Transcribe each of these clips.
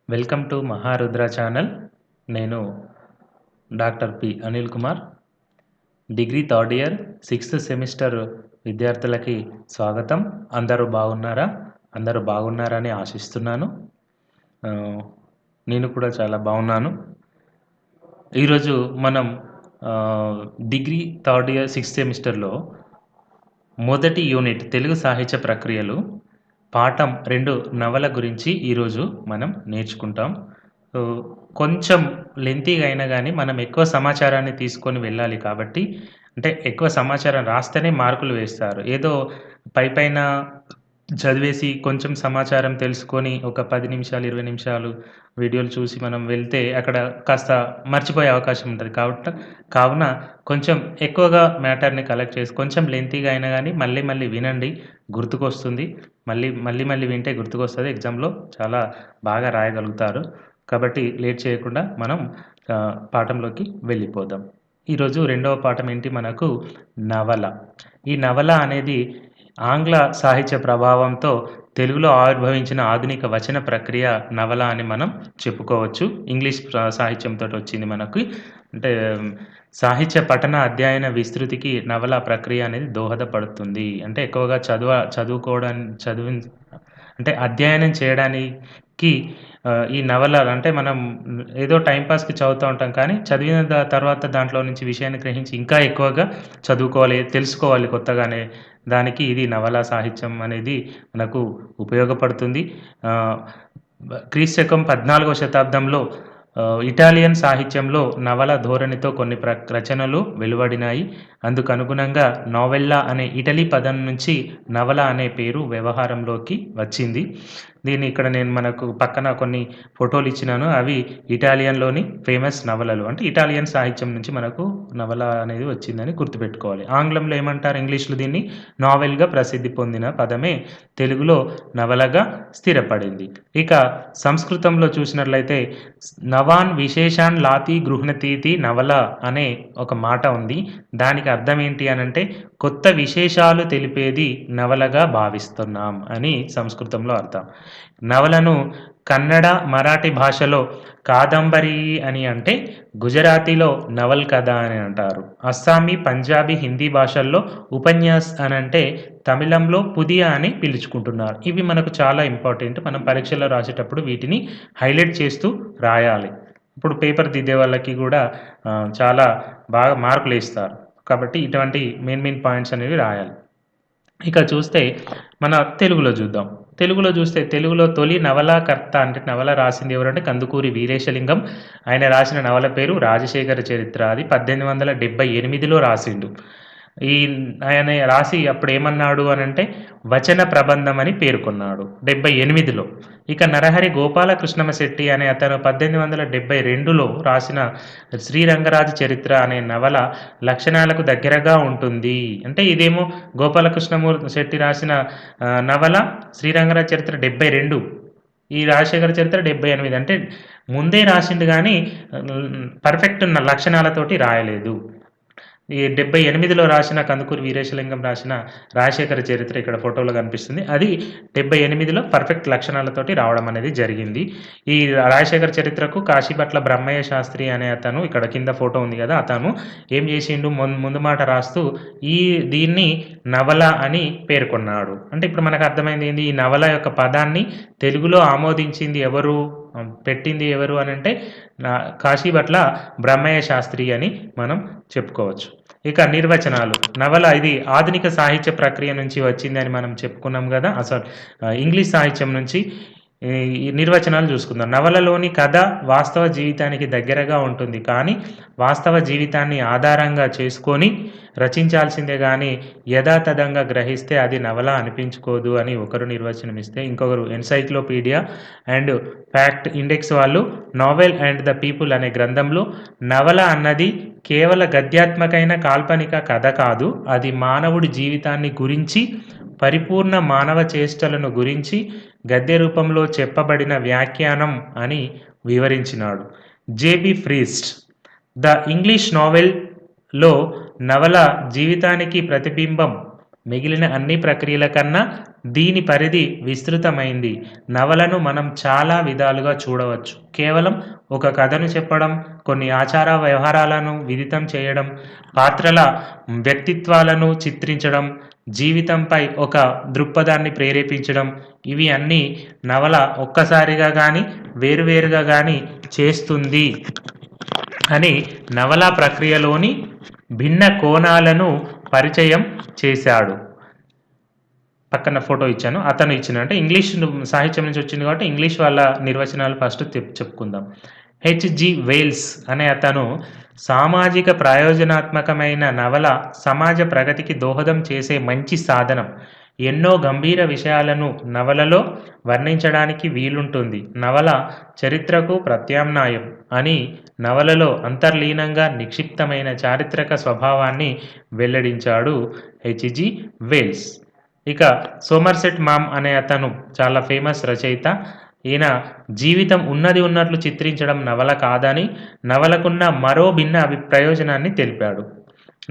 Welcome to Maharudra channel. నేను doctor P. Anil Kumar. Degree third year 6th semester విద్యార్థులకి స్వాగతం. అందరూ బాగున్నారా? అందరూ బాగున్నారని ఆశిస్తున్నాను. నేను కూడా చాలా బాగున్నాను. ఈరోజు మనం డిగ్రీ థర్డ్ ఇయర్ 6th సెమిస్టర్లో మొదటి యూనిట్ తెలుగు సాహిత్య ప్రక్రియలు పాఠం 2 నవల గురించి ఈరోజు మనం నేర్చుకుంటాం. కొంచెం లెంతీగా అయినా గానీ మనం ఎక్కువ సమాచారాన్ని తీసుకొని వెళ్ళాలి కాబట్టి, అంటే ఎక్కువ సమాచారం రాస్తేనే మార్కులు వేస్తారు. ఏదో పైపైన చదివేసి కొంచెం సమాచారం తెలుసుకొని ఒక 10 నిమిషాలు, 20 నిమిషాలు వీడియోలు చూసి మనం వెళ్తే అక్కడ కాస్త మర్చిపోయే అవకాశం ఉంటది. కావున కొంచెం ఎక్కువగా మ్యాటర్‌ని కలెక్ట్ చేసి కొంచెం లెంతీగా అయినా గానీ మళ్ళీ మళ్ళీ వినండి. గుర్తుకొస్తుంది. మళ్ళీ వింటే గుర్తుకొస్తది. ఎగ్జామ్‌లో చాలా బాగా రాయగలుగుతారు. కాబట్టి లేట్ చేయకుండా మనం పాఠంలోకి వెళ్ళిపోదాం. ఈరోజు రెండవ పాఠం ఏంటి మనకు నవల. ఈ నవల అనేది ఆంగ్ల సాహిత్య ప్రభావంతో తెలుగులో ఆవిర్భవించిన ఆధునిక వచన ప్రక్రియ నవల అని మనం చెప్పుకోవచ్చు. ఇంగ్లీష్ సాహిత్యంతోటి వచ్చింది మనకి. అంటే సాహిత్య పఠన అధ్యయన విస్తృతికి నవల ప్రక్రియ అనేది దోహదపడుతుంది. అంటే ఎక్కువగా అంటే అధ్యయనం చేయడానికి ఈ నవలలు అంటే మనం ఏదో టైమ్ పాస్‌కి చదువుతా ఉంటాం కానీ, చదివిన తర్వాత దాంట్లో నుంచి విషయాన్ని గ్రహించి ఇంకా ఎక్కువగా చదువుకోవాలి, తెలుసుకోవాలి కొత్తగానే. దానికి ఇది నవలా సాహిత్యం అనేది మనకు ఉపయోగపడుతుంది. ఆహ్, క్రీస్తు శకం 14వ శతాబ్దంలో ఇటాలియన్ సాహిత్యంలో నవల ధోరణితో కొన్ని రచనలు వెలువడినాయి. అందుకనుగుణంగా నోవెల్లా అనే ఇటలీ పదం నుంచి నవల అనే పేరు వ్యవహారంలోకి వచ్చింది. దీన్ని ఇక్కడ నేను మనకు పక్కన కొన్ని ఫోటోలు ఇచ్చినాను. అవి ఇటాలియన్‌లోని ఫేమస్ నవలలు. అంటే ఇటాలియన్ సాహిత్యం నుంచి మనకు నవల అనేది వచ్చిందని గుర్తుపెట్టుకోవాలి. ఆంగ్లంలో ఏమంటారు? ఇంగ్లీష్‌లో దీన్ని నావెల్‌గా ప్రసిద్ధి పొందిన పదమే తెలుగులో నవలగా స్థిరపడింది. ఇక సంస్కృతంలో చూసినట్లయితే నవాన్ విశేషాన్ లాతి గృహ్ణతీతి నవల అనే ఒక మాట ఉంది. దానికి అర్థం ఏంటి అనంటే కొత్త విశేషాలు తెలిపేది నవలగా భావిస్తున్నాం అని సంస్కృతంలో అర్థం. నవలను కన్నడ, మరాఠీ భాషలో కాదంబరి అని అంటే, గుజరాతీలో నవల్ కథ అని అంటారు. అస్సామీ, పంజాబీ, హిందీ భాషల్లో ఉపన్యాస్ అనంటే, తమిళంలో పుదియ అని పిలుచుకుంటున్నారు. ఇవి మనకు చాలా ఇంపార్టెంట్. మనం పరీక్షల్లో రాసేటప్పుడు వీటిని హైలైట్ చేస్తూ రాయాలి. ఇప్పుడు పేపర్ దిద్దే వాళ్ళకి గూడా చాలా బాగా మార్కులేస్తారు. కాబట్టి ఇటువంటి మెయిన్ పాయింట్స్ అనేవి రాయాలి. ఇక చూస్తే మన తెలుగులో చూద్దాం. తెలుగులో తొలి నవలాకర్త అంటే నవల రాసింది ఎవరంటే కందుకూరి వీరేశలింగం. ఆయన రాసిన నవల పేరు 'రాజశేఖర చరిత్ర'. అది 1878లో రాసిండు. ఆయన రాసి అప్పుడేమన్నాడు అనంటే వచన ప్రబంధం అని పేర్కొన్నాడు 78లో. ఇక నరహరి గోపాలకృష్ణమ శెట్టి అనే అతను 1872లో రాసిన 'శ్రీరంగరాజ చరిత్ర' అనే నవల లక్షణాలకు దగ్గరగా ఉంటుంది. అంటే ఇదేమో శెట్టి రాసిన నవల 'శ్రీరంగరాజ చరిత్ర' 72. ఈ 'రాజశేఖర చరిత్ర' 78. అంటే ముందే రాసిండు గానీ పర్ఫెక్ట్ లక్షణాలతోటి రాయలేదు. ఈ 78లో రాసిన కందుకూరి వీరేశలింగం రాసిన 'రాజశేఖర చరిత్ర' ఇక్కడ ఫోటోలో కనిపిస్తుంది. అది 78లో పర్ఫెక్ట్ లక్షణాలతోటి రావడం అనేది జరిగింది. ఈ 'రాజశేఖర చరిత్రకు' కాశీపట్ల బ్రహ్మయ్య శాస్త్రి అనే అతను ఇక్కడ కింద ఫోటో ఉంది గదా! అతను ఏం జేసిండు ముందు మాట రాస్తూ దీన్ని నవల అని పేర్కొన్నాడు. అంటే ఇప్పుడు మనకు అర్థమైంది ఏంది? ఈ నవల యొక్క పదాన్ని తెలుగులో ఆమోదించింది ఎవరు? పెట్టింది ఎవరు అనంటే కాశీపట్ల బ్రహ్మయ్య శాస్త్రి అని మనం చెప్పుకోవచ్చు. ఇక నిర్వచనాలు. నవల ఇది ఆధునిక సాహిత్య ప్రక్రియ నుంచి వచ్చిందని మనం చెప్పుకున్నాం గదా! ఇంగ్లీష్ సాహిత్యం నుంచి ఈ నిర్వచనాలు చూసుకుందాం. నవలలోని కథ వాస్తవ జీవితానికి దగ్గరగా ఉంటుంది. కానీ వాస్తవ జీవితాన్ని ఆధారంగా చేసుకొని రచించాల్సిందే గానీ యథాతథంగా గ్రహిస్తే అది నవల అనిపించుకోదు అని ఒకరు నిర్వచనం ఇస్తే, ఇంకొకరు ఎన్‌సైక్లోపీడియా అండ్ ఫ్యాక్ట్ ఇండెక్స్ వాళ్ళు 'నావెల్ అండ్ ద పీపుల్' అనే గ్రంథంలో నవల అన్నది కేవల గద్యాత్మకమైన కాల్పనిక కథ కాదు. అది మానవుడి జీవితాన్ని గురించి, పరిపూర్ణ మానవ చేష్టలను గురించి గద్య రూపంలో చెప్పబడిన వ్యాఖ్యానం అని వివరించినాడు. జేబీ ఫ్రీస్ట్ 'ద ఇంగ్లీష్ నావెల్'లో నవల జీవితానికి ప్రతిబింబం. మిగిలిన అన్ని ప్రక్రియల కన్నా దీని పరిధి విస్తృతమైంది. నవలను మనం చాలా విధాలుగా చూడవచ్చు. కేవలం ఒక కథను చెప్పడం, కొన్ని ఆచార వ్యవహారాలను విదితం చేయడం, పాత్రల వ్యక్తిత్వాలను చిత్రించడం, జీవితంపై ఒక దృక్పథాన్ని ప్రేరేపించడం, ఇవి అన్నీ నవల ఒక్కసారిగా గానీ, వేరువేరుగా గానీ చేస్తుంది అని నవలా ప్రక్రియలోని భిన్న కోణాలను పరిచయం చేశాడు. పక్కన ఫోటో ఇచ్చాను. అతను ఇచ్చిన అంటే ఇంగ్లీష్ సాహిత్యం నుంచి వచ్చింది కాబట్టి ఇంగ్లీష్ వాళ్ళ నిర్వచనాలు ఫస్ట్ చెప్పుకుందాం. హెచ్.జి. వెల్స్ అనే అతను సామాజిక ప్రయోజనాత్మకమైన నవల సమాజ ప్రగతికి దోహదం చేసే మంచి సాధనం. ఎన్నో గంభీర విషయాలను నవలలో వర్ణించడానికి వీలుంటుంది. నవల చరిత్రకు ప్రత్యామ్నాయం అని నవలలో అంతర్లీనంగా నిక్షిప్తమైన చారిత్రక స్వభావాన్ని వెల్లడించాడు హెచ్.జి. వెల్స్. ఇక సోమర్సెట్ మామ్ అనే అతను చాలా ఫేమస్ రచయిత. ఈయన జీవితం ఉన్నది ఉన్నట్లు చిత్రించడం నవల కాదని, నవలకున్న మరో భిన్న ప్రయోజనాన్ని తెలిపాడు.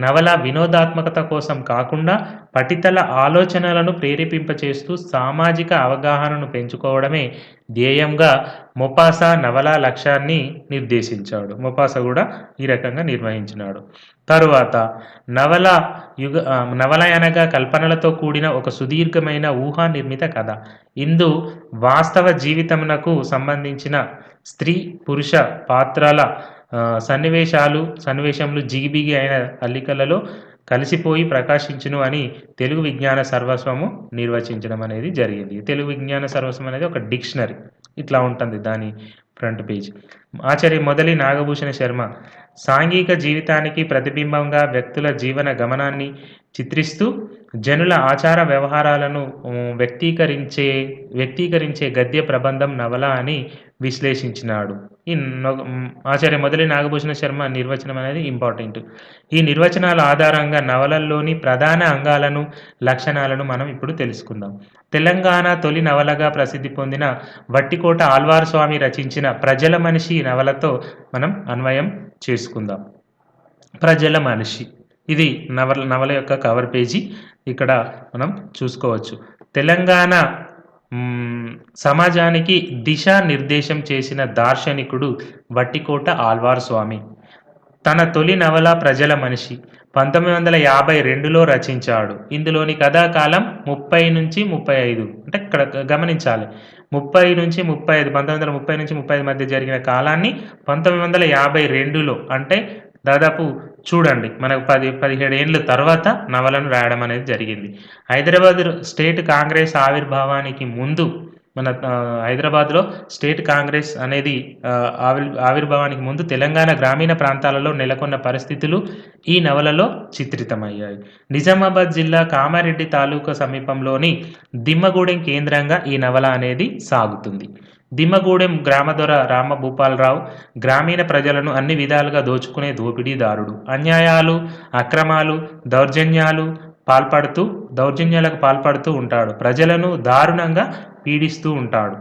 నవల వినోదాత్మకత కోసం కాకుండా పఠితల ఆలోచనలను ప్రేరేపింపచేస్తూ సామాజిక అవగాహనను పెంచుకోవడమే ధ్యేయంగా మొపాసా నవలా లక్ష్యాన్ని నిర్దేశించాడు. మొపాసా కూడా ఈ రకంగా నిర్వహించినాడు. తరువాత నవల అనగా కల్పనలతో కూడిన ఒక సుదీర్ఘమైన ఊహా నిర్మిత కథ. ఇందు వాస్తవ జీవితమునకు సంబంధించిన స్త్రీ పురుష పాత్రల సన్నివేశములు జిగిబిగి అయిన అల్లికలలో కలిసిపోయి ప్రకాశించును అని తెలుగు విజ్ఞాన సర్వస్వము నిర్వచించడం అనేది జరిగింది. తెలుగు విజ్ఞాన సర్వస్వం అనేది ఒక డిక్షనరీ. ఇట్లా ఉంటుంది దాని ఫ్రంట్ పేజ్. ఆచార్య మొదలి నాగభూషణ శర్మ సాంఘిక జీవితానికి ప్రతిబింబంగా వ్యక్తుల జీవన గమనాన్ని చిత్రిస్తూ జనుల ఆచార వ్యవహారాలను వ్యక్తీకరించే గద్య ప్రబంధం నవల అని విశ్లేషించినాడు. ఆచార్య మొదలి నాగభూషణ శర్మ నిర్వచనం అనేది ఇంపార్టెంట్. ఈ నిర్వచనాల ఆధారంగా నవలల్లోని ప్రధాన అంగాలను, లక్షణాలను మనం ఇప్పుడు తెలుసుకుందాం. తెలంగాణ తొలి నవలగా ప్రసిద్ధి పొందిన వట్టికోట ఆళ్వార్ స్వామి రచించిన ప్రజల మనిషి నవలతో మనం అన్వయం చేసుకుందాం. ప్రజల మనిషి ఇది నవల యొక్క కవర్ పేజీ. ఇక్కడ మనం చూసుకోవచ్చు. తెలంగాణ సమాజానికి దిశానిర్దేశం చేసిన దార్శనికుడు వట్టికోట ఆళ్వార్ స్వామి. తన తొలి నవల ప్రజల మనిషి 1952లో రచించాడు. ఇందులోని కథాకాలం 30 నుంచి 35. అంటే ఇక్కడ గమనించాలి, 30 నుంచి 35, 1930 నుంచి 35 మధ్య జరిగిన కాలాన్ని 1952లో అంటే దాదాపు చూడండి, మనకు 17 ఏళ్ళ తర్వాత నవలను రాయడం అనేది జరిగింది. హైదరాబాద్ స్టేట్ కాంగ్రెస్ ఆవిర్భావానికి ముందు మన హైదరాబాద్లో స్టేట్ కాంగ్రెస్ అనేది ఆవిర్భావానికి ముందు తెలంగాణ గ్రామీణ ప్రాంతాలలో నెలకొన్న పరిస్థితులు ఈ నవలలో చిత్రితమయ్యాయి. నిజామాబాద్ జిల్లా కామారెడ్డి తాలూకా సమీపంలోని దిమ్మగూడెం కేంద్రంగా ఈ నవల అనేది సాగుతుంది. దిమ్మగూడెం గ్రామదొర రామభూపాలరావు గ్రామీణ ప్రజలను అన్ని విధాలుగా దోచుకునే దోపిడీదారుడు. అన్యాయాలు, అక్రమాలు, దౌర్జన్యాలకు పాల్పడుతూ ఉంటాడు. ప్రజలను దారుణంగా పీడిస్తూ ఉంటాడు.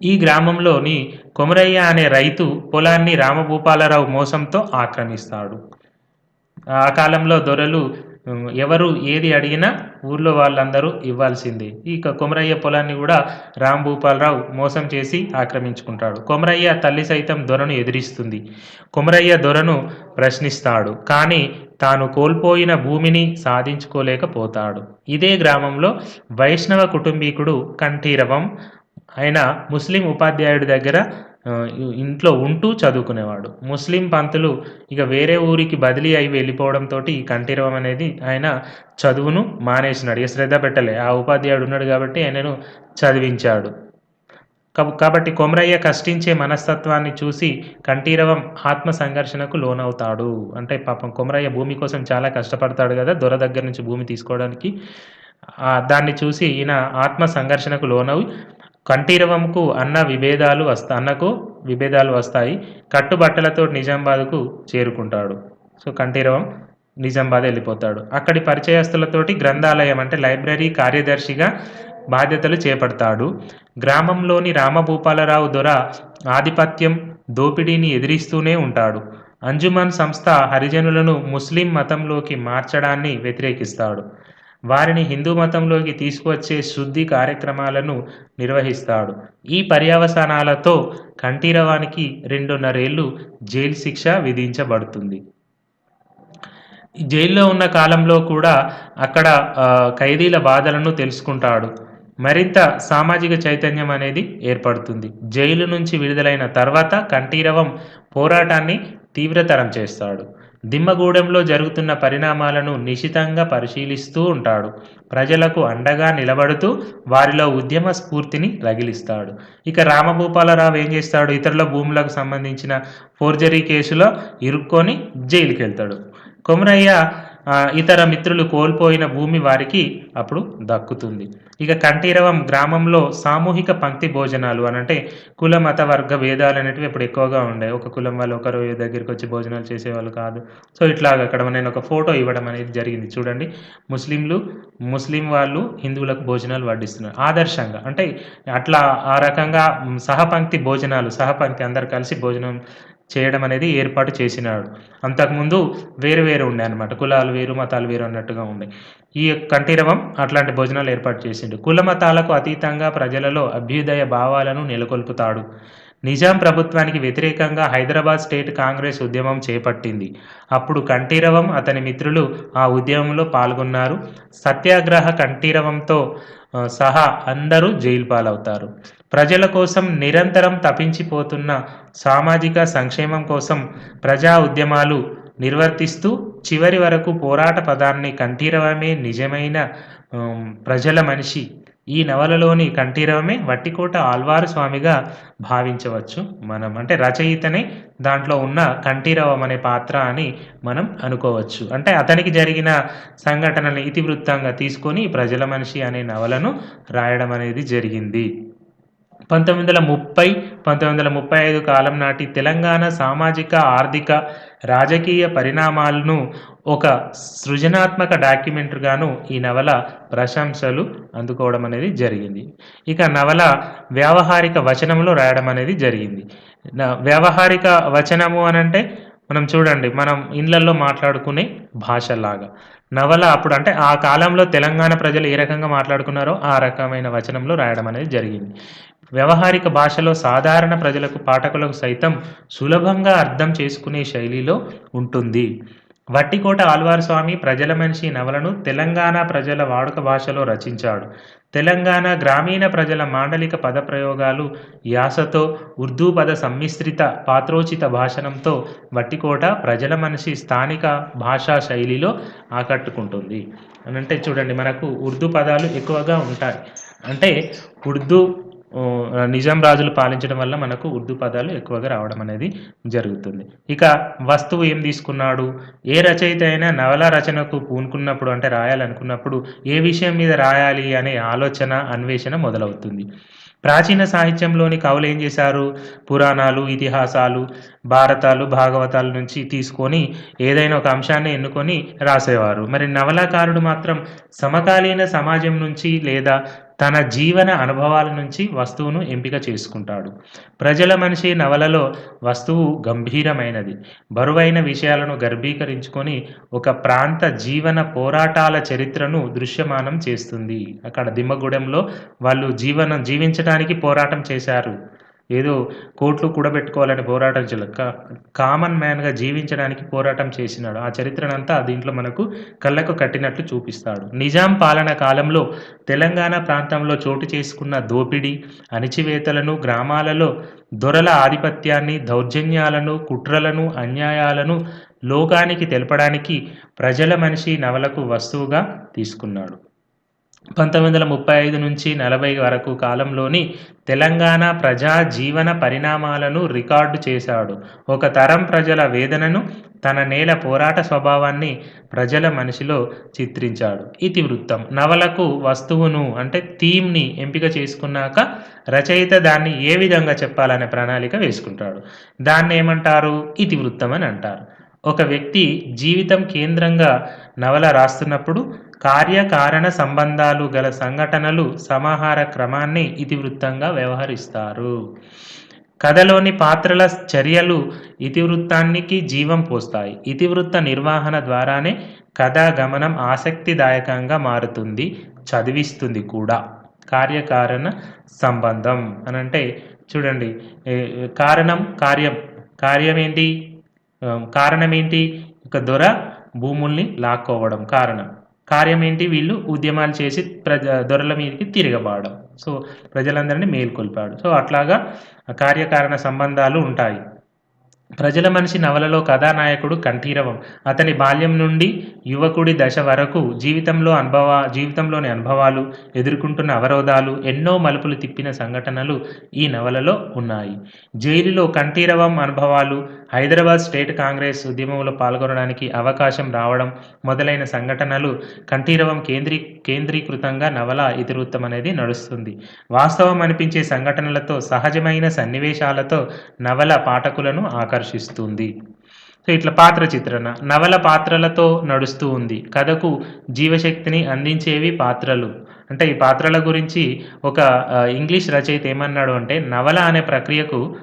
ఈ గ్రామంలోని కొమరయ్య అనే రైతు పొలాన్ని రామభూపాలరావు మోసంతో ఆక్రమిస్తాడు. ఆ కాలంలో దొరలు ఎవరు ఏది అడిగినా ఊర్లో వాళ్ళందరూ ఇవ్వాల్సిందే. ఈ కొమరయ్య పొలాన్ని కూడా రామభూపాలరావు మోసం చేసి ఆక్రమించుకుంటాడు. కొమరయ్య తల్లి సైతం దొరను ఎదిరిస్తుంది. కొమరయ్య దొరను ప్రశ్నిస్తాడు, కానీ తాను కోల్పోయిన భూమిని సాధించుకోలేకపోతాడు. ఇదే గ్రామంలో వైష్ణవ కుటుంబీకుడు కంఠీరవం ఆయన ముస్లిం ఉపాధ్యాయుడి దగ్గర ఇంట్లో ఉంటూ చదువుకునేవాడు. ముస్లిం పంతులు ఇక వేరే ఊరికి బదిలీ అయి వెళ్ళిపోవడంతో ఈ కంఠీరవం అనేది ఆయన చదువును మానేసినాడు. శ్రద్ధ పెట్టలే. ఆ ఉపాధ్యాయుడు ఉన్నాడు కాబట్టి ఆయనను చదివించాడు. కాబట్టి కొమరయ్య కష్టించే మనస్తత్వాన్ని చూసి కంఠీరవం ఆత్మ సంఘర్షణకు లోనవుతాడు. అంటే పాపం కొమరయ్య భూమి కోసం చాలా కష్టపడతాడు కదా, దొర దగ్గర నుంచి భూమి తీసుకోవడానికి. దాన్ని చూసి ఈయన ఆత్మ సంఘర్షణకు లోనవి కంఠీరవంకు అన్నకు విభేదాలు వస్తాయి. కట్టుబట్టలతో నిజామాబాద్కు చేరుకుంటాడు. సో కంఠీరవం నిజామాబాద్ వెళ్ళిపోతాడు. అక్కడి పరిచయస్తులతోటి గ్రంథాలయం అంటే లైబ్రరీ కార్యదర్శిగా బాధ్యతలు చేపడతాడు. గ్రామంలోని రామభూపాలరావు దొర ఆధిపత్యం, దోపిడీని ఎదిరిస్తూనే ఉంటాడు. అంజుమన్ సంస్థ హరిజనులను ముస్లిం మతంలోకి మార్చడాన్ని వ్యతిరేకిస్తాడు. వారిని హిందూ మతంలోకి తీసుకువచ్చే శుద్ధి కార్యక్రమాలను నిర్వహిస్తాడు. ఈ పర్యవసానాలతో కంఠీరవానికి 2.5 ఏళ్లు జైలు శిక్ష విధించబడుతుంది. ఈ జైల్లో ఉన్న కాలంలో కూడా అక్కడ ఖైదీల బాధలను తెలుసుకుంటాడు. మరింత సామాజిక చైతన్యం అనేది ఏర్పడుతుంది. జైలు నుంచి విడుదలైన తర్వాత కంఠీరవం పోరాటాన్ని తీవ్రతరం చేస్తాడు. దిమ్మగూడెంలో జరుగుతున్న పరిణామాలను నిశితంగా పరిశీలిస్తూ ఉంటాడు. ప్రజలకు అండగా నిలబడుతూ వారిలో ఉద్యమ స్ఫూర్తిని రగిలిస్తాడు. ఇక రామభూపాలరావు ఏం చేస్తాడు? ఇతరుల భూములకు సంబంధించిన ఫోర్జరీ కేసులో ఇరుక్కొని జైలుకెళ్తాడు. కొమరయ్య ఇతర మిత్రులు కోల్పోయిన భూమి వారికి అప్పుడు దక్కుతుంది. ఇక కంఠీరవం గ్రామంలో సామూహిక పంక్తి భోజనాలు అనంటే కుల, మత, వర్గ భేదాలు అనేటివి ఇప్పుడు ఎక్కువగా ఉండేవి. ఒక కులం వాళ్ళు ఒకరు దగ్గరికి వచ్చి భోజనాలు చేసేవాళ్ళు కాదు. సో, ఇట్లాగ అక్కడ నేను ఒక ఫోటో ఇవ్వడం అనేది జరిగింది. చూడండి. ముస్లిం వాళ్ళు హిందువులకు భోజనాలు వడ్డిస్తున్నారు. ఆదర్శంగా అంటే అట్లా ఆ రకంగా సహపంక్తి భోజనాలు, సహపంక్తి అందరూ కలిసి భోజనం చేయడం అనేది ఏర్పాటు చేసినాడు. అంతకుముందు వేరు వేరు ఉండే అనమాట. కులాలు వేరు, మతాలు వేరు అన్నట్టుగా ఉండే. ఈ కంఠీరవం అట్లాంటి భోజనాలు ఏర్పాటు చేసిండు. కుల మతాలకు అతీతంగా ప్రజలలో అభ్యుదయ భావాలను నెలకొల్పుతాడు. నిజాం ప్రభుత్వానికి వ్యతిరేకంగా హైదరాబాద్ స్టేట్ కాంగ్రెస్ ఉద్యమం చేపట్టింది. అప్పుడు కంఠీరవం, అతని మిత్రులు ఆ ఉద్యమంలో పాల్గొన్నారు. సత్యాగ్రహ కంఠీరవంతో సహా అందరూ జైలు పాలవుతారు. ప్రజల కోసం నిరంతరం తపించిపోతున్న సామాజిక సంక్షేమం కోసం ప్రజా ఉద్యమాలు నిర్వర్తిస్తూ చివరి వరకు పోరాట పదాన్ని కంఠీరవమే నిజమైన ప్రజల మనిషి. ఈ నవలలోని కంఠీరవమే వట్టికోట ఆళ్వారు స్వామిగా భావించవచ్చు మనం. అంటే రచయితనే దాంట్లో ఉన్న కంఠీరవం అనే పాత్ర అని మనం అనుకోవచ్చు. అంటే అతనికి జరిగిన సంఘటనల్ని ఇతివృత్తంగా తీసుకొని ప్రజల మనిషి అనే నవలను రాయడం అనేది జరిగింది. 1930, 1935 కాలం నాటి తెలంగాణ సామాజిక, ఆర్థిక, రాజకీయ పరిణామాలను ఒక సృజనాత్మక డాక్యుమెంటరీగాను ఈ నవల ప్రశంసలు అందుకోవడం అనేది జరిగింది. ఇక నవల వ్యావహారిక వచనంలో రాయడం అనేది జరిగింది. వ్యావహారిక వచనము అనంటే మనం చూడండి, మనం ఇళ్లల్లో మాట్లాడుకునే భాషలాగా. నవల అప్పుడు అంటే ఆ కాలంలో తెలంగాణ ప్రజలు ఏ రకంగా మాట్లాడుకున్నారో ఆ రకమైన వచనంలో రాయడం అనేది జరిగింది. వ్యవహారిక భాషలో సాధారణ ప్రజలకు, పాఠకులకు సైతం సులభంగా అర్థం చేసుకునే శైలిలో ఉంటుంది. వట్టికోట ఆళ్వార్ స్వామి ప్రజల మనిషి నవలను తెలంగాణ ప్రజల వాడుక భాషలో రచించాడు. తెలంగాణ గ్రామీణ ప్రజల మాండలిక పదప్రయోగాలు, యాసతో, ఉర్దూ పద సమ్మిశ్రిత పాత్రోచిత భాషణంతో వట్టికోట ప్రజల మనిషి స్థానిక భాషా శైలిలో ఆకట్టుకుంటుంది. అనంటే చూడండి, మనకు ఉర్దూ పదాలు ఎక్కువగా ఉంటాయి. అంటే ఉర్దూ నిజాం రాజులు పాలించడం వల్ల మనకు ఉర్దూ పదాలు ఎక్కువగా రావడం అనేది జరుగుతుంది. ఇక వస్తువు ఏం తీసుకున్నాడు? ఏ రచయిత అయినా నవల రచనకు పూనుకున్నప్పుడు అంటే రాయాలనుకున్నప్పుడు ఏ విషయం మీద రాయాలి అనే ఆలోచన, అన్వేషణ మొదలవుతుంది. ప్రాచీన సాహిత్యంలోని కవులు ఏం చేశారు? పురాణాలు, ఇతిహాసాలు, భారతాలు, భాగవతాల నుంచి తీసుకొని ఏదైనా ఒక అంశాన్ని ఎన్నుకొని రాసేవారు. మరి నవలాకారుడు మాత్రం సమకాలీన సమాజం నుంచి లేదా తన జీవన అనుభవాల నుంచి వస్తువును ఎంపిక చేసుకుంటాడు. ప్రజల మనిషి నవలలో వస్తువు గంభీరమైనది. బరువైన విషయాలను గర్భీకరించుకొని ఒక ప్రాంత జీవన పోరాటాల చరిత్రను దృశ్యమానం చేస్తుంది. అక్కడ దిమ్మగూడెంలో వాళ్ళు జీవించడానికి పోరాటం చేశారు. ఏదో కోట్లు కూడబెట్టుకోవాలని పోరాటం చేయలేదు. కామన్ మ్యాన్‌గా జీవించడానికి పోరాటం చేసినాడు. ఆ చరిత్రనంతా దీంట్లో మనకు కళ్ళకు కట్టినట్లు చూపిస్తాడు. నిజాం పాలన కాలంలో తెలంగాణ ప్రాంతంలో చోటు చేసుకున్న దోపిడీ, అణిచివేతలను, గ్రామాలలో దొరల ఆధిపత్యాన్ని, దౌర్జన్యాలను, కుట్రలను, అన్యాయాలను లోకానికి తెలపడానికి ప్రజల మనిషి నవలకు వస్తువుగా తీసుకున్నాడు. 1935 నుంచి 40 వరకు కాలంలోని తెలంగాణ ప్రజా జీవన పరిణామాలను రికార్డు చేశాడు. ఒక తరం ప్రజల వేదనను, తన నేల పోరాట స్వభావాన్ని ప్రజల మనిషిలో చిత్రించాడు. ఇతివృత్తం. నవలకు వస్తువును అంటే థీమ్‌ని ఎంపిక చేసుకున్నాక రచయిత దాన్ని ఏ విధంగా చెప్పాలనే ప్రణాళిక వేసుకుంటాడు. దాన్నేమంటారు? ఇతివృత్తం అని అంటారు. ఒక వ్యక్తి జీవితం కేంద్రంగా నవల రాస్తున్నప్పుడు కార్యకారణ సంబంధాలు గల సంఘటనలు సమాహార క్రమాన్ని ఇతివృత్తంగా వ్యవహరిస్తారు. కథలోని పాత్రల చర్యలు ఇతివృత్తానికి జీవం పోస్తాయి. ఇతివృత్త నిర్వహణ ద్వారానే కథా గమనం ఆసక్తిదాయకంగా మారుతుంది. చదివిస్తుంది కూడా. కార్యకారణ సంబంధం అనంటే చూడండి ఏ కారణం, కార్యం. కార్యమేంటి? కారణమేంటి? ఒక దొర భూముల్ని లాక్కోవడం కారణం. కార్యమేంటి? వీళ్ళు ఉద్యమాలు చేసి దొరల మీదకి తిరగబడడం. సో, ప్రజలందరిని మేల్కొల్పాడు. సో, అట్లాగా కార్యకారణ సంబంధాలు ఉంటాయి. ప్రజల మనిషి నవలలో కథానాయకుడు కంఠీరవం. అతని బాల్యం నుండి యువకుడి దశ వరకు జీవితంలోని అనుభవాలు, ఎదుర్కొంటున్న అవరోధాలు, ఎన్నో మలుపులు తిప్పిన సంఘటనలు ఈ నవలలో ఉన్నాయి. జైలులో కంఠీరవం అనుభవాలు, హైదరాబాద్ స్టేట్ కాంగ్రెస్ ఉద్యమంలో పాల్గొనడానికి అవకాశం రావడం మొదలైన సంఘటనలు కంఠీరవం కేంద్రీకృతంగా నవల ఇతివృత్తం అనేది నడుస్తుంది. వాస్తవం అనిపించే సంఘటనలతో, సహజమైన సన్నివేశాలతో నవల పాఠకులను ఆకర్షిస్తుంది. సో, ఇట్లా పాత్ర చిత్రణ. నవల పాత్రలతో నడుస్తూ ఉంది. కథకు జీవశక్తిని అందించేవి పాత్రలు. అంటే ఈ పాత్రల గురించి ఒక ఇంగ్లీష్ రచయిత ఏమన్నాడు అంటే, నవల అనే ప్రక్రియకు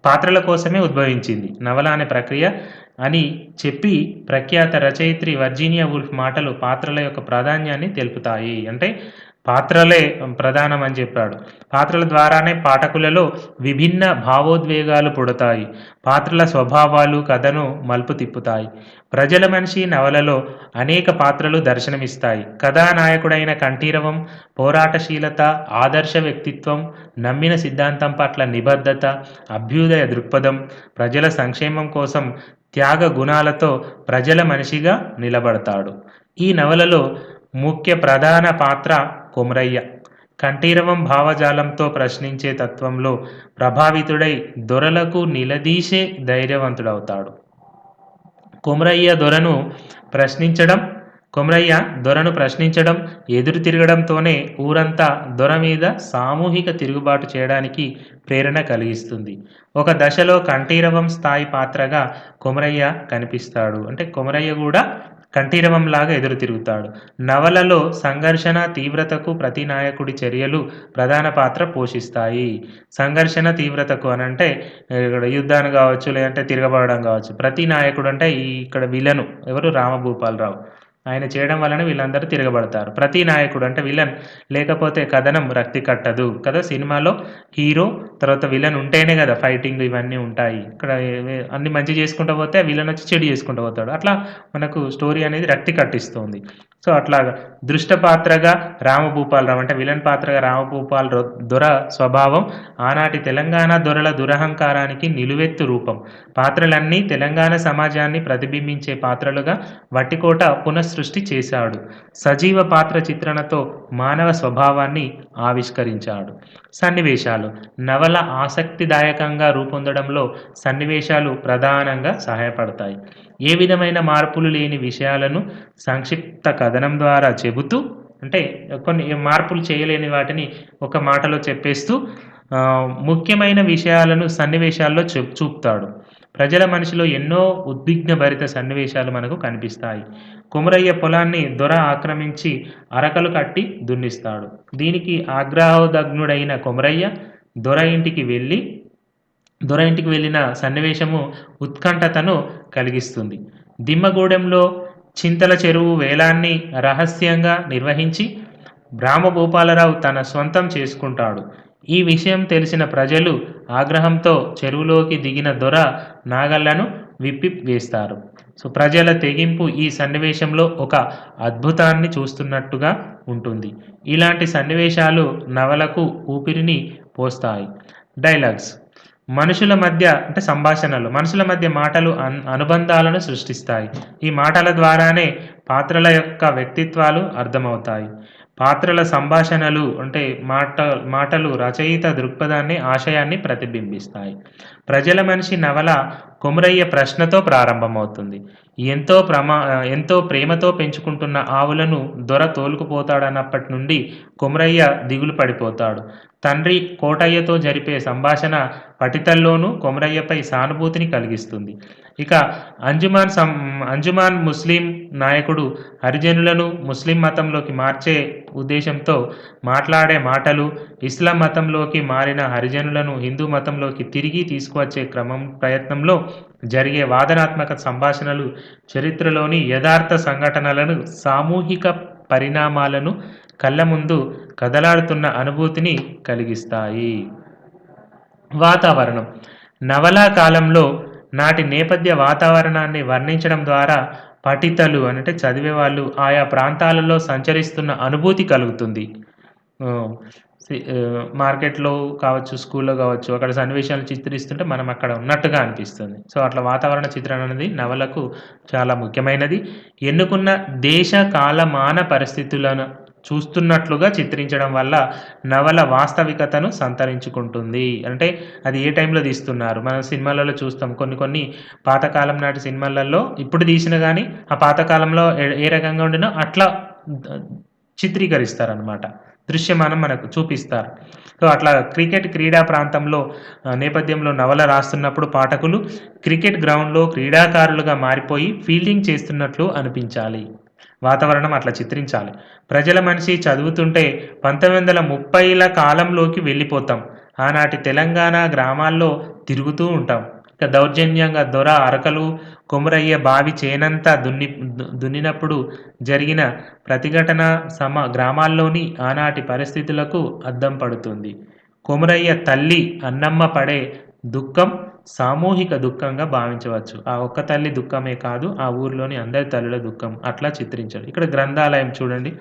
పాత్రల కోసమే ఉద్భవించింది. నవల అనే ప్రక్రియ అని చెప్పి ప్రఖ్యాత రచయిత్రి వర్జీనియా వుల్ఫ్ మాటలు పాత్రల యొక్క ప్రాధాన్యాన్ని తెలుపుతాయి. అంటే పాత్రలే ప్రధానం అని చెప్పాడు. పాత్రల ద్వారానే పాఠకులలో విభిన్న భావోద్వేగాలు పుడతాయి. పాత్రల స్వభావాలు కథను మలుపు తిప్పుతాయి. ప్రజల మనిషి నవలలో అనేక పాత్రలు దర్శనమిస్తాయి. కథానాయకుడైన కంఠీరవం పోరాటశీలత, ఆదర్శ వ్యక్తిత్వం, నమ్మిన సిద్ధాంతం పట్ల నిబద్ధత, అభ్యుదయ దృక్పథం, ప్రజల సంక్షేమం కోసం త్యాగ గుణాలతో ప్రజల మనిషిగా నిలబడతాడు. ఈ నవలలో ముఖ్య ప్రధాన పాత్ర కొమరయ్య. కంఠీరవం భావజాలంతో ప్రశ్నించే తత్వంలో ప్రభావితుడై దొరలకు నిలదీసే ధైర్యవంతుడవుతాడు. కొమరయ్య దొరను ప్రశ్నించడం, ఎదురు తిరగడంతోనే ఊరంతా దొర మీద సామూహిక తిరుగుబాటు చేయడానికి ప్రేరణ కలిగిస్తుంది. ఒక దశలో కంఠీరవం స్థాయి పాత్రగా కొమరయ్య కనిపిస్తాడు. అంటే కొమరయ్య కూడా కంఠీరవంలాగా ఎదురు తిరుగుతాడు. నవలలో సంఘర్షణ తీవ్రతకు ప్రతి నాయకుడి చర్యలు ప్రధాన పాత్ర పోషిస్తాయి. సంఘర్షణ తీవ్రతకు అనంటే ఇక్కడ యుద్ధాన్ని కావచ్చు, లేదంటే తిరగబడడం కావచ్చు. ప్రతి నాయకుడు అంటే ఇక్కడ విలను ఎవరు? రామభూపాలరావు. ఆయన చేయడం వలన వీళ్ళందరూ తిరగబడతారు. ప్రతి నాయకుడు అంటే విలన్ లేకపోతే కథనం రక్తి కట్టదు కదా. సినిమాలో హీరో తర్వాత విలన్ ఉంటేనే కదా ఫైటింగ్ ఇవన్నీ ఉంటాయి. ఇక్కడ అన్ని మంచి చేసుకుంటూ పోతే విలన్ వచ్చి చెడు చేసుకుంటూ పోతాడు. అట్లా మనకు స్టోరీ అనేది రక్తి కట్టిస్తుంది. సో, అట్లాగా దృష్ట పాత్రగా రామభూపాలరావు అంటే విలన్ పాత్రగా రామభూపాల్ దొర స్వభావం ఆనాటి తెలంగాణ దొరల దురహంకారానికి నిలువెత్తు రూపం. పాత్రలన్నీ తెలంగాణ సమాజాన్ని ప్రతిబింబించే పాత్రలుగా వట్టికోట పునఃసృష్టి చేశాడు. సజీవ పాత్ర చిత్రణతో మానవ స్వభావాన్ని ఆవిష్కరించాడు. సన్నివేశాలు. నవల ఆసక్తిదాయకంగా రూపొందడంలో సన్నివేశాలు ప్రధానంగా సహాయపడతాయి. ఏ విధమైన మార్పులు లేని విషయాలను సంక్షిప్త కథనం ద్వారా చెబుతూ, అంటే కొన్ని మార్పులు చేయలేని వాటిని ఒక మాటలో చెప్పేస్తూ ముఖ్యమైన విషయాలను సన్నివేశాల్లో చూపుతాడు. ప్రజల మనిషిలో ఎన్నో ఉద్విగ్న భరిత సన్నివేశాలు మనకు కనిపిస్తాయి. కొమరయ్య పొలాన్ని దొర ఆక్రమించి అరకలు కట్టి దున్నిస్తాడు. దీనికి ఆగ్రహోదగ్నుడైన కొమరయ్య దొర ఇంటికి వెళ్ళిన సన్నివేశము ఉత్కంఠతను కలిగిస్తుంది. దిమ్మగూడెంలో చింతల చెరువు వేలాన్ని రహస్యంగా నిర్వహించి రామభూపాలరావు తన స్వంతం చేసుకుంటాడు. ఈ విషయం తెలిసిన ప్రజలు ఆగ్రహంతో చెరువులోకి దిగిన దొర నాగళ్లను విప్పి వేస్తారు. సో, ప్రజల తెగింపు ఈ సన్నివేశంలో ఒక అద్భుతాన్ని చూస్తున్నట్టుగా ఉంటుంది. ఇలాంటి సన్నివేశాలు నవలకు ఊపిరిని పోస్తాయి. డైలాగ్స్. మనుషుల మధ్య అంటే సంభాషణలు. మనుషుల మధ్య మాటలు అనుబంధాలను సృష్టిస్తాయి. ఈ మాటల ద్వారానే పాత్రల యొక్క వ్యక్తిత్వాలు అర్థమవుతాయి. పాత్రల సంభాషణలు అంటే మాటలు రచయిత దృక్పథాన్ని, ఆశయాన్ని ప్రతిబింబిస్తాయి. ప్రజల మనిషి నవల కొమరయ్య ప్రశ్నతో ప్రారంభమవుతుంది. ఎంతో ప్రేమతో పెంచుకుంటున్న ఆవులను దొర తోలుకుపోతాడన్నప్పటి నుండి కొమరయ్య దిగులు పడిపోతాడు. తండ్రి కోటయ్యతో జరిపే సంభాషణ పఠితల్లోనూ కొమరయ్యపై సానుభూతిని కలిగిస్తుంది. ఇక అంజుమాన్ ముస్లిం నాయకుడు హరిజనులను ముస్లిం మతంలోకి మార్చే ఉద్దేశంతో మాట్లాడే మాటలు, ఇస్లాం మతంలోకి మారిన హరిజనులను హిందూ మతంలోకి తిరిగి తీసుకువచ్చే ప్రయత్నంలో జరిగే వాదనాత్మక సంభాషణలు చరిత్రలోని యథార్థ సంఘటనలను, సామూహిక పరిణామాలను కళ్ళ ముందు కదలాడుతున్న అనుభూతిని కలిగిస్తాయి. వాతావరణం. నవలా కాలంలో నాటి నేపథ్య వాతావరణాన్ని వర్ణించడం ద్వారా పఠితలు అంటే చదివేవాళ్ళు ఆయా ప్రాంతాలలో సంచరిస్తున్న అనుభూతి కలుగుతుంది. ఆహ్, మార్కెట్‌లో కావచ్చు, స్కూల్‌లో కావచ్చు, అక్కడ సన్నివేశాలు చిత్రిస్తుంటే మనం అక్కడ ఉన్నట్టుగా అనిపిస్తుంది. సో, అట్లా వాతావరణ చిత్రణ అనేది నవలకు చాలా ముఖ్యమైనది. ఎన్నుకున్న దేశ, కాలమాన పరిస్థితులను చూస్తున్నట్లుగా చిత్రించడం వల్ల నవల వాస్తవికతను సంతరించుకుంటుంది. అంటే అది ఏ టైంలో తీస్తున్నారు. మనం సినిమాలలో చూస్తాం. కొన్ని కొన్ని పాతకాలం నాటి సినిమాలలో ఇప్పుడు తీసినా గానీ, ఆ పాతకాలంలో ఏ రకంగా ఉండినో అట్లా ద చిత్రీకరిస్తారనమాట. దృశ్యమానం మనకు చూపిస్తారు. సో, అట్లా క్రికెట్ క్రీడా ప్రాంతంలో నేపథ్యంలో నవల రాస్తున్నప్పుడు పాఠకులు క్రికెట్ గ్రౌండ్‌లో క్రీడాకారులుగా మారిపోయి ఫీల్డింగ్ చేస్తున్నట్లు అనిపించాలి. వాతావరణం అట్లా చిత్రించాలి. ప్రజల మనిషి చదువుతుంటే 1930ల కాలంలోకి వెళ్ళిపోతాం. ఆనాటి తెలంగాణ గ్రామాల్లో తిరుగుతూ ఉంటాం. ఇక దౌర్జన్యంగా దొర అరకలు, కొమురయ్య బావి చేనంతా దున్నినప్పుడు జరిగిన ప్రతిఘటన గ్రామాల్లోని ఆనాటి పరిస్థితులకు అద్దం పడుతుంది. కొమురయ్య తల్లి అన్నమ్మ పడే దుఃఖం సామూహిక దుఃఖంగా భావించవచ్చు. ఆ ఒక్క తల్లి దుఃఖమే కాదు, ఆ ఊర్లోని అందరి తల్లుల దుఃఖం అట్లా చిత్రించాడు. ఇక్కడ గ్రంథాలయం చూడండి.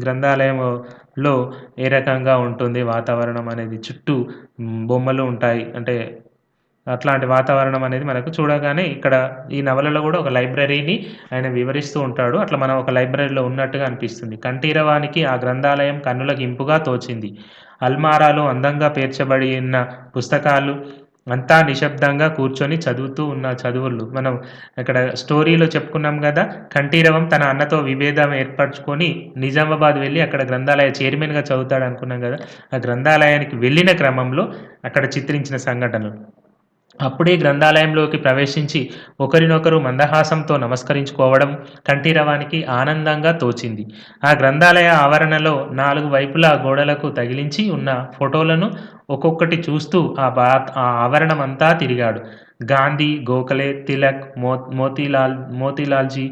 గ్రంథాలయంలో ఏ రకంగా ఉంటుంది వాతావరణం అనేది చుట్టూ బొమ్మలు ఉంటాయి. అంటే అట్లాంటి వాతావరణం అనేది మనకు చూడగానే ఇక్కడ ఈ నవలలో గూడా ఒక లైబ్రరీని ఆయన వివరిస్తూ ఉంటాడు. అట్లా మనం ఒక లైబ్రరీలో ఉన్నట్టుగా అనిపిస్తుంది. కంఠీరవానికి ఆ గ్రంథాలయం కన్నులకు ఇంపుగా తోచింది. అల్మారాలో అందంగా పేర్చబడిన పుస్తకాలు, అంతా నిశ్శబ్దంగా కూర్చొని చదువుతూ ఉన్న చదువులు. మనం ఇక్కడ స్టోరీలో చెప్పుకున్నాం గదా! కంఠీరవం తన అన్నతో విభేదం ఏర్పరచుకొని నిజామాబాద్ వెళ్లి అక్కడ గ్రంథాలయ చైర్మన్‌గా చదువుతాడనుకున్నాం గదా! ఆ గ్రంథాలయానికి వెళ్ళిన క్రమంలో అక్కడ చిత్రించిన సంఘటనలు. అప్పుడే గ్రంథాలయంలోకి ప్రవేశించి ఒకరినొకరు మందహాసంతో నమస్కరించుకోవడం కంఠీరవానికి ఆనందంగా తోచింది. ఆ గ్రంథాలయ ఆవరణలో 4 వైపులా గోడలకు తగిలించి ఉన్న ఫోటోలను ఒక్కొక్కటి చూస్తూ ఆ ఆవరణమంతా తిరిగాడు. గాంధీ, గోఖలే, తిలక్, మోతీలాల్‌జీ,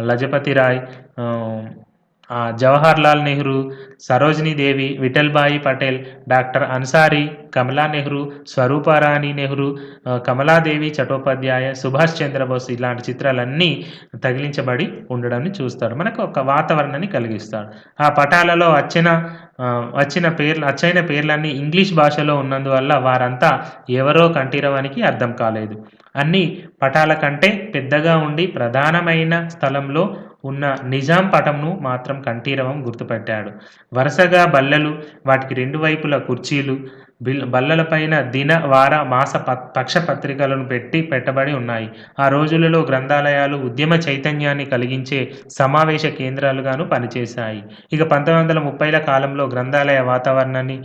లజపతిరాయ్, ఆహ్, జవహర్‌లాల్ నెహ్రూ, సరోజినీ దేవి, విఠల్‌భాయి పటేల్, డాక్టర్ అన్సారీ, కమలా నెహ్రూ, స్వరూపరాణి నెహ్రూ, కమలాదేవి చటోపాధ్యాయ, సుభాష్ చంద్రబోస్ ఇలాంటి చిత్రాలన్నీ తగిలించబడి ఉండడాన్ని చూస్తాడు. మనకు ఒక వాతావరణాన్ని కలిగిస్తాడు. ఆ పటాలలో అచ్చైన పేర్లన్నీ ఇంగ్లీష్ భాషలో ఉన్నందువల్ల వారంతా ఎవరో కంఠీరవానికి అర్థం కాలేదు. అన్ని పటాల కంటే పెద్దగా ఉండి ప్రధానమైన స్థలంలో ఉన్న నిజాం పటంను మాత్రం కంఠీరవం గుర్తుపట్టాడు. వరుసగా బల్లలు, వాటికి 2 వైపులా కుర్చీలు, బల్లలపైన దిన, వార, మాస పక్ష పత్రికలను పెట్టబడి ఉన్నాయి. ఆ రోజులలో గ్రంథాలయాలు ఉద్యమ చైతన్యాన్ని కలిగించే సమావేశ కేంద్రాలుగాను పనిచేశాయి. ఇక 1930ల కాలంలో గ్రంథాలయ వాతావరణాన్ని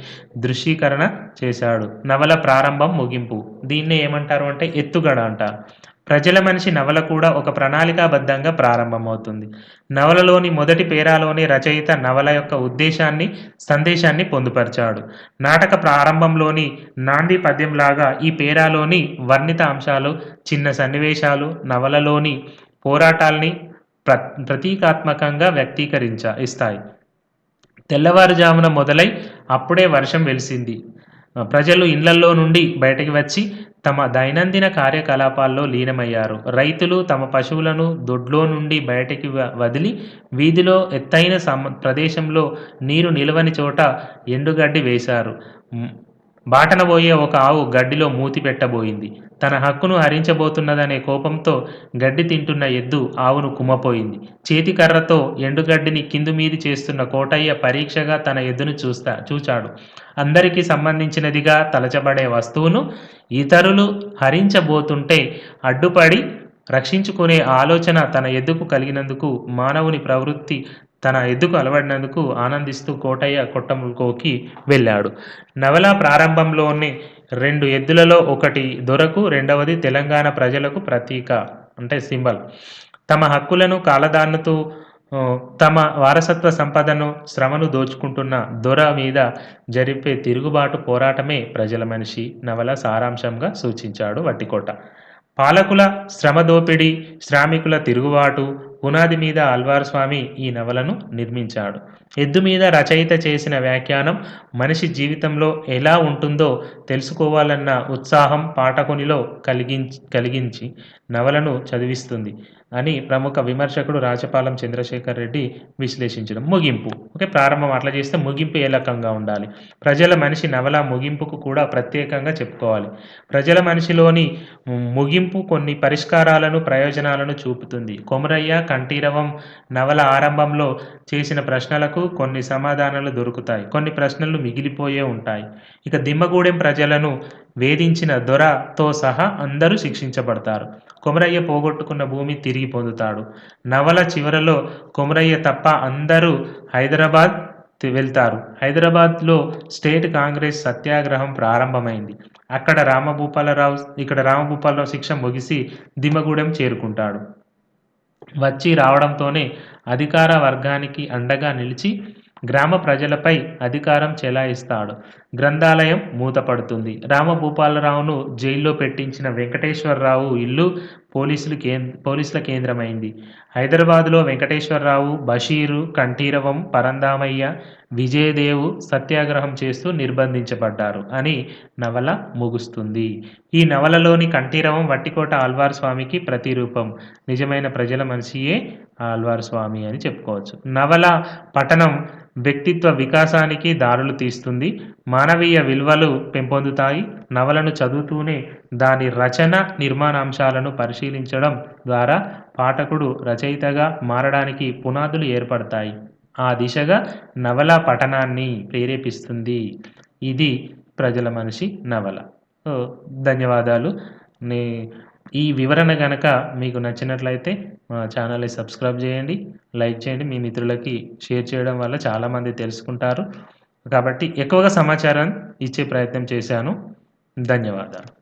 దృశ్యీకరణ చేశాడు. నవల ప్రారంభం, ముగింపు. దీన్నే ఏమంటారు అంటే ఎత్తుగడ అంటారు. ప్రజల మనిషి నవల కూడా ఒక ప్రణాళికాబద్ధంగా ప్రారంభమవుతుంది. నవలలోని మొదటి పేరాలోనే రచయిత నవల యొక్క సందేశాన్ని పొందుపరిచాడు. నాటక ప్రారంభంలోని నాంది పద్యంలాగా ఈ పేరాలోని వర్ణిత అంశాలు, చిన్న సన్నివేశాలు నవలలోని పోరాటాల్ని ప్రతీకాత్మకంగా ఇస్తాయి. తెల్లవారుజామున మొదలై అప్పుడే వర్షం వెలిసింది. ప్రజలు ఇళ్లల్లో నుండి బయటకి వచ్చి తమ దైనందిన కార్యకలాపాల్లో లీనమయ్యారు. రైతులు తమ పశువులను దొడ్లో నుండి బయటికి వదిలి వీధిలో ఎత్తైన ప్రదేశంలో నీరు నిలవని చోట ఎండుగడ్డి వేశారు. బాటన పోయే ఒక ఆవు గడ్డిలో మూతి పెట్టబోయింది. తన హక్కును హరించబోతున్నదనే కోపంతో గడ్డి తింటున్న ఎద్దు ఆవును కుమ్మపోయింది. చేతికర్రతో ఎండుగడ్డిని కిందుమీది చేస్తున్న కోటయ్య పరీక్షగా తన ఎద్దును చూచాడు. అందరికీ సంబంధించినదిగా తలచబడే వస్తువును ఇతరులు హరించబోతుంటే అడ్డుపడి రక్షించుకునే ఆలోచన తన ఎద్దుకు కలిగినందుకు, మానవుని ప్రవృత్తి తన ఎద్దుకు అలవడినందుకు ఆనందిస్తూ కోటయ్య కొట్టంలోకి వెళ్ళాడు. నవల ప్రారంభంలోనే 2 ఎద్దులలో ఒకటి దొరకు, రెండవది తెలంగాణ ప్రజలకు ప్రతీక అంటే సింబల్. తమ హక్కులను కాలదాన్నుతూ తమ వారసత్వ సంపదను, శ్రమను దోచుకుంటున్న దొర మీద జరిపే తిరుగుబాటు పోరాటమే ప్రజల మనిషి నవల సారాంశంగా సూచించాడు వట్టికోట. పాలకుల శ్రమ దోపిడీ, శ్రామికుల తిరుగుబాటు పునాది మీద ఆళ్వార్ స్వామి ఈ నవలను నిర్మించాడు. ఎద్దు మీద రచయిత చేసిన వ్యాఖ్యానం మనిషి జీవితంలో ఎలా ఉంటుందో తెలుసుకోవాలన్న ఉత్సాహం పాఠకునిలో కలిగించి నవలను చదివిస్తుంది అని ప్రముఖ విమర్శకుడు రాజపాలెం చంద్రశేఖర్ రెడ్డి విశ్లేషించడం. ముగింపు. ఓకే. ప్రారంభం అట్లా చేస్తే ముగింపు ఏ రకంగా ఉండాలి? ప్రజల మనిషి నవల ముగింపుకు కూడా ప్రత్యేకంగా చెప్పుకోవాలి. ప్రజల మనిషిలోని ముగింపు కొన్ని పరిష్కారాలను, ప్రయోజనాలను చూపుతుంది. కొమరయ్య, కంఠీరవం నవల ఆరంభంలో చేసిన ప్రశ్నలకు కొన్ని సమాధానాలు దొరుకుతాయి. కొన్ని ప్రశ్నలు మిగిలిపోయే ఉంటాయి. ఇక దిమ్మగూడెం ప్రజలను వేధించిన దొరతో సహా అందరూ శిక్షించబడతారు. కొమరయ్య పోగొట్టుకున్న భూమి తిరిగి పొందుతాడు. నవల చివరలో కొమరయ్య తప్ప అందరూ హైదరాబాద్ వెళ్తారు. హైదరాబాద్లో స్టేట్ కాంగ్రెస్ సత్యాగ్రహం ప్రారంభమైంది. ఇక్కడ రామభూపాలరావు శిక్ష ముగిసి దిమ్మగూడెం చేరుకుంటాడు. వచ్చి రావడంతోనే అధికార వర్గానికి అండగా నిలిచి గ్రామ ప్రజలపై అధికారం చెలాయిస్తాడు. గ్రంథాలయం మూతపడుతుంది. రామభూపాలరావును జైల్లో పెట్టించిన వెంకటేశ్వరరావు ఇల్లు పోలీసుల కేంద్రమైంది. హైదరాబాదులో వెంకటేశ్వరరావు, బషీరు, కంఠీరవం, పరంధామయ్య, విజయదేవు సత్యాగ్రహం చేస్తూ నిర్బంధించబడ్డారు అని నవల ముగుస్తుంది. ఈ నవలలోని కంఠీరవం వట్టికోట ఆళ్వార్ స్వామికి ప్రతిరూపం. నిజమైన ప్రజల మనిషియే ఆళ్వార్ స్వామి అని చెప్పుకోవచ్చు. నవల పఠనం వ్యక్తిత్వ వికాసానికి దారులు తీస్తుంది. మానవీయ విలువలు పెంపొందుతాయి. నవలను చదువుతూనే దాని రచన, నిర్మాణాంశాలను పరిశీలించడం ద్వారా పాఠకుడు రచయితగా మారడానికి పునాదులు ఏర్పడతాయి. ఆ దిశగా నవల పఠనాన్ని ప్రేరేపిస్తుంది. ఇది ప్రజల మనిషి నవల. ధన్యవాదాలు. ఈ వివరణ గనక మీకు నచ్చినట్లయితే మా ఛానల్ని సబ్స్క్రైబ్ చేయండి, లైక్ చేయండి. మీ మిత్రులకి షేర్ చేయడం వల్ల చాలామంది తెలుసుకుంటారు. కాబట్టి ఎక్కువగా సమాచారం ఇచ్చే ప్రయత్నం చేశాను. ధన్యవాదాలు.